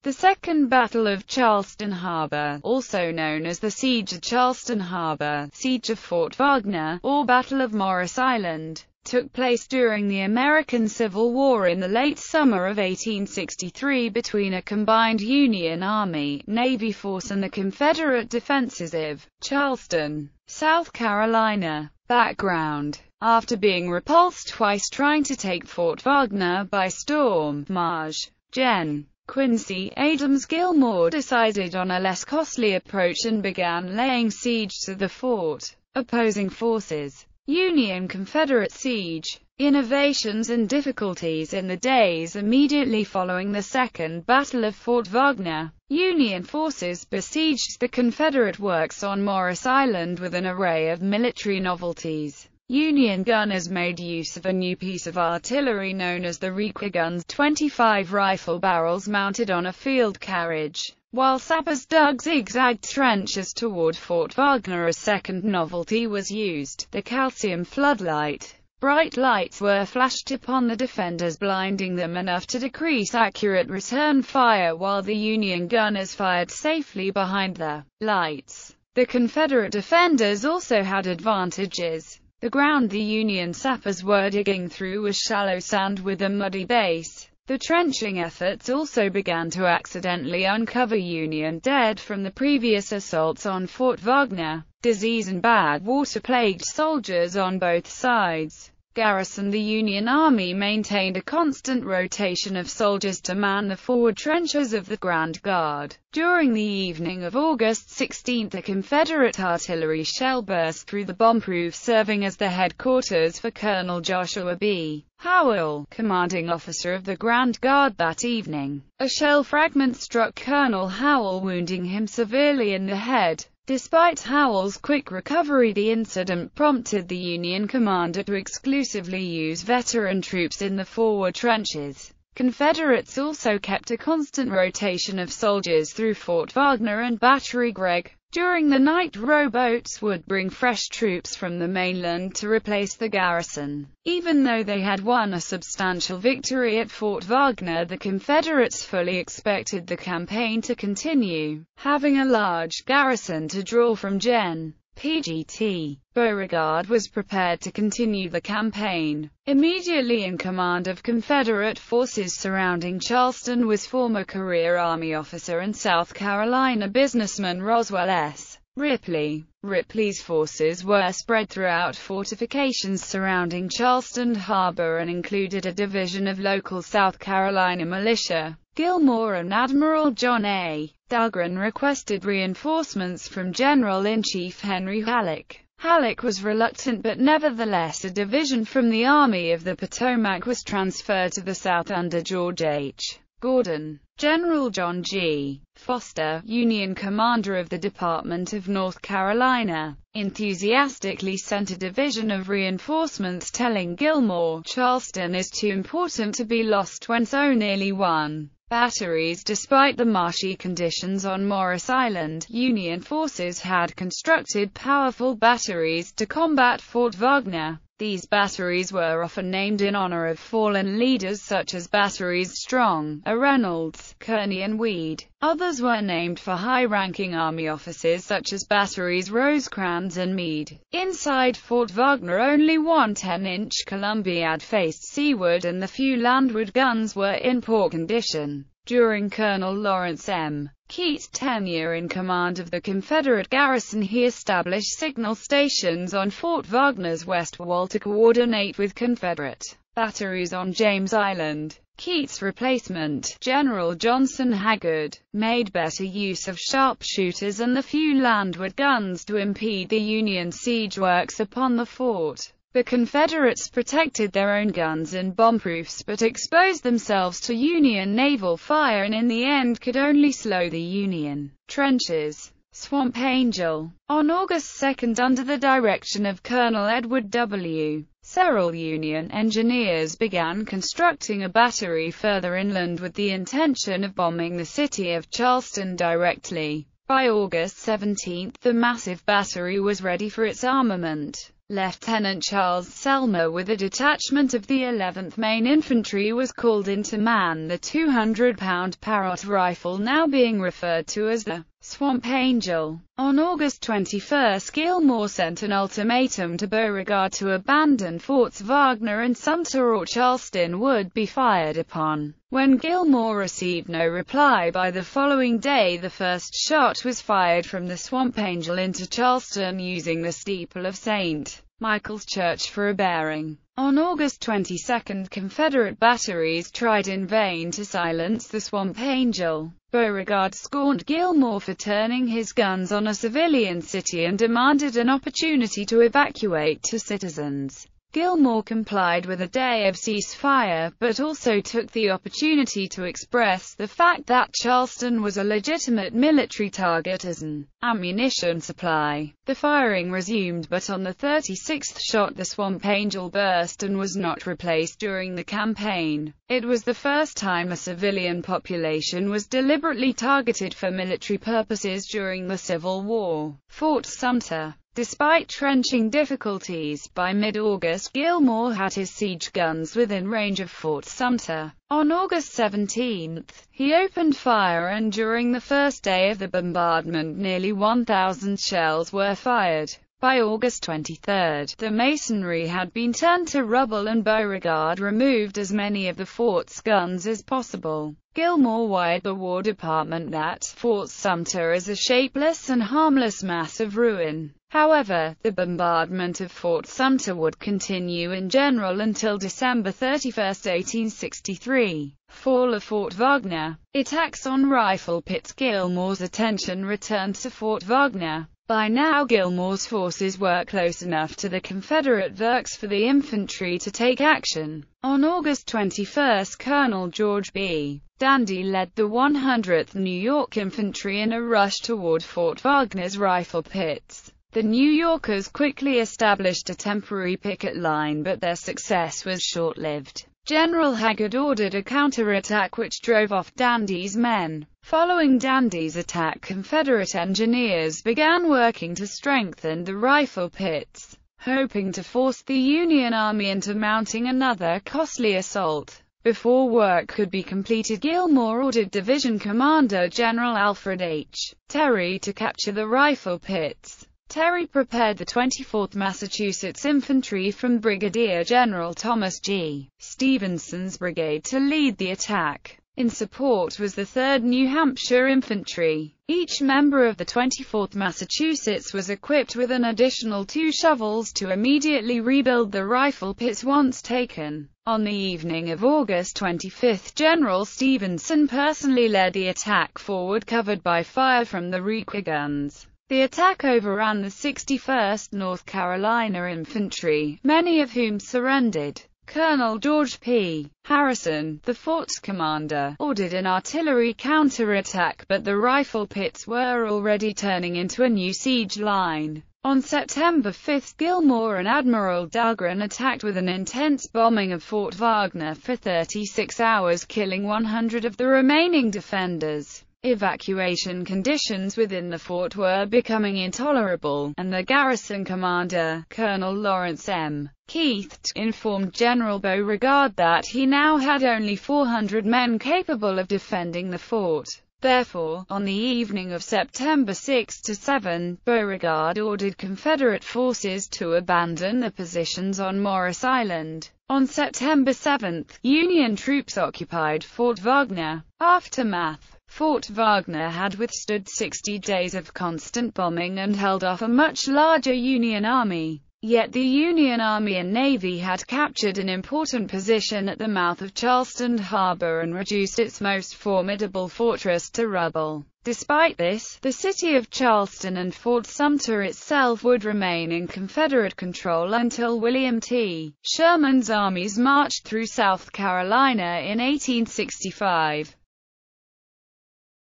The Second Battle of Charleston Harbor, also known as the Siege of Charleston Harbor, Siege of Fort Wagner, or Battle of Morris Island, took place during the American Civil War in the late summer of 1863 between a combined Union Army, Navy force and the Confederate defenses of Charleston, South Carolina. Background: after being repulsed twice trying to take Fort Wagner by storm, Marge, Gen. Quincy Adams Gilmore decided on a less costly approach and began laying siege to the fort. Opposing forces: Union-Confederate siege, innovations and difficulties in the days immediately following the Second Battle of Fort Wagner. Union forces besieged the Confederate works on Morris Island with an array of military novelties. Union gunners made use of a new piece of artillery known as the Reeker guns, 25 rifle barrels mounted on a field carriage, while sappers dug zigzag trenches toward Fort Wagner. A second novelty was used, the calcium floodlight. Bright lights were flashed upon the defenders, blinding them enough to decrease accurate return fire while the Union gunners fired safely behind the lights. The Confederate defenders also had advantages. The ground the Union sappers were digging through was shallow sand with a muddy base. The trenching efforts also began to accidentally uncover Union dead from the previous assaults on Fort Wagner. Disease and bad water plagued soldiers on both sides. Garrison: the Union Army maintained a constant rotation of soldiers to man the forward trenches of the Grand Guard. During the evening of August 16, a Confederate artillery shell burst through the bomb-proof, serving as the headquarters for Colonel Joshua B. Howell, commanding officer of the Grand Guard that evening. A shell fragment struck Colonel Howell, wounding him severely in the head. Despite Howell's quick recovery, the incident prompted the Union commander to exclusively use veteran troops in the forward trenches. Confederates also kept a constant rotation of soldiers through Fort Wagner and Battery Gregg. During the night, rowboats would bring fresh troops from the mainland to replace the garrison. Even though they had won a substantial victory at Fort Wagner, the Confederates fully expected the campaign to continue. Having a large garrison to draw from, Gen. P.G.T. Beauregard was prepared to continue the campaign. Immediately in command of Confederate forces surrounding Charleston was former career Army officer and South Carolina businessman Roswell S. Ripley. Ripley's forces were spread throughout fortifications surrounding Charleston Harbor and included a division of local South Carolina militia. Gilmore and Admiral John A. Dahlgren requested reinforcements from General-in-Chief Henry Halleck. Halleck was reluctant, but nevertheless a division from the Army of the Potomac was transferred to the south under George H. Gordon. General John G. Foster, Union commander of the Department of North Carolina, enthusiastically sent a division of reinforcements, telling Gilmore, "Charleston is too important to be lost when so nearly won." Batteries: despite the marshy conditions on Morris Island, Union forces had constructed powerful batteries to combat Fort Wagner. These batteries were often named in honor of fallen leaders such as Batteries Strong, Reynolds, Kearny and Weed. Others were named for high-ranking Army officers such as Batteries Rosecrans and Meade. Inside Fort Wagner, only one 10-inch Columbiad faced seaward and the few landward guns were in poor condition. During Colonel Lawrence M. Keith's tenure in command of the Confederate garrison, he established signal stations on Fort Wagner's west wall to coordinate with Confederate batteries on James Island. Keith's replacement, General Johnson Haggard, made better use of sharpshooters and the few landward guns to impede the Union siege works upon the fort. The Confederates protected their own guns and bombproofs but exposed themselves to Union naval fire and in the end could only slow the Union trenches. Swamp Angel. On August 2, under the direction of Colonel Edward W. Several Union engineers began constructing a battery further inland with the intention of bombing the city of Charleston directly. By August 17, the massive battery was ready for its armament. Lieutenant Charles Selmer with a detachment of the 11th Maine Infantry was called in to man the 200-pound Parrott rifle now being referred to as the Swamp Angel. On August 21, Gilmore sent an ultimatum to Beauregard to abandon Forts Wagner and Sumter or Charleston would be fired upon. When Gilmore received no reply by the following day, the first shot was fired from the Swamp Angel into Charleston using the steeple of St. Michael's Church for a bearing. On August 22, Confederate batteries tried in vain to silence the Swamp Angel. Beauregard scorned Gilmore for turning his guns on a civilian city and demanded an opportunity to evacuate to citizens. Gilmore complied with a day of ceasefire, but also took the opportunity to express the fact that Charleston was a legitimate military target as an ammunition supply. The firing resumed, but on the 36th shot the Swamp Angel burst and was not replaced during the campaign. It was the first time a civilian population was deliberately targeted for military purposes during the Civil War. Fort Sumter. Despite trenching difficulties, by mid-August Gilmore had his siege guns within range of Fort Sumter. On August 17, he opened fire and during the first day of the bombardment nearly 1,000 shells were fired. By August 23, the masonry had been turned to rubble and Beauregard removed as many of the fort's guns as possible. Gilmore wired the War Department that Fort Sumter is a shapeless and harmless mass of ruin. However, the bombardment of Fort Sumter would continue in general until December 31, 1863. Fall of Fort Wagner. Attacks on rifle pits. Gilmore's attention returned to Fort Wagner. By now Gilmore's forces were close enough to the Confederate works for the infantry to take action. On August 21, Colonel George B. Dandy led the 100th New York Infantry in a rush toward Fort Wagner's rifle pits. The New Yorkers quickly established a temporary picket line, but their success was short-lived. General Haggard ordered a counterattack which drove off Dandy's men. Following Dandy's attack, Confederate engineers began working to strengthen the rifle pits, hoping to force the Union Army into mounting another costly assault. Before work could be completed, Gilmore ordered Division Commander General Alfred H. Terry to capture the rifle pits. Terry prepared the 24th Massachusetts Infantry from Brigadier General Thomas G. Stevenson's brigade to lead the attack. In support was the 3rd New Hampshire Infantry. Each member of the 24th Massachusetts was equipped with an additional 2 shovels to immediately rebuild the rifle pits once taken. On the evening of August 25, General Stevenson personally led the attack forward, covered by fire from the rear guns. The attack overran the 61st North Carolina Infantry, many of whom surrendered. Colonel George P. Harrison, the fort's commander, ordered an artillery counterattack, but the rifle pits were already turning into a new siege line. On September 5, Gilmore and Admiral Dahlgren attacked with an intense bombing of Fort Wagner for 36 hours, killing 100 of the remaining defenders. Evacuation conditions within the fort were becoming intolerable, and the garrison commander, Colonel Lawrence M. Keith, informed General Beauregard that he now had only 400 men capable of defending the fort. Therefore, on the evening of September 6–7, Beauregard ordered Confederate forces to abandon the positions on Morris Island. On September 7, Union troops occupied Fort Wagner. Aftermath. Fort Wagner had withstood 60 days of constant bombing and held off a much larger Union army. Yet the Union Army and Navy had captured an important position at the mouth of Charleston Harbor and reduced its most formidable fortress to rubble. Despite this, the city of Charleston and Fort Sumter itself would remain in Confederate control until William T. Sherman's armies marched through South Carolina in 1865.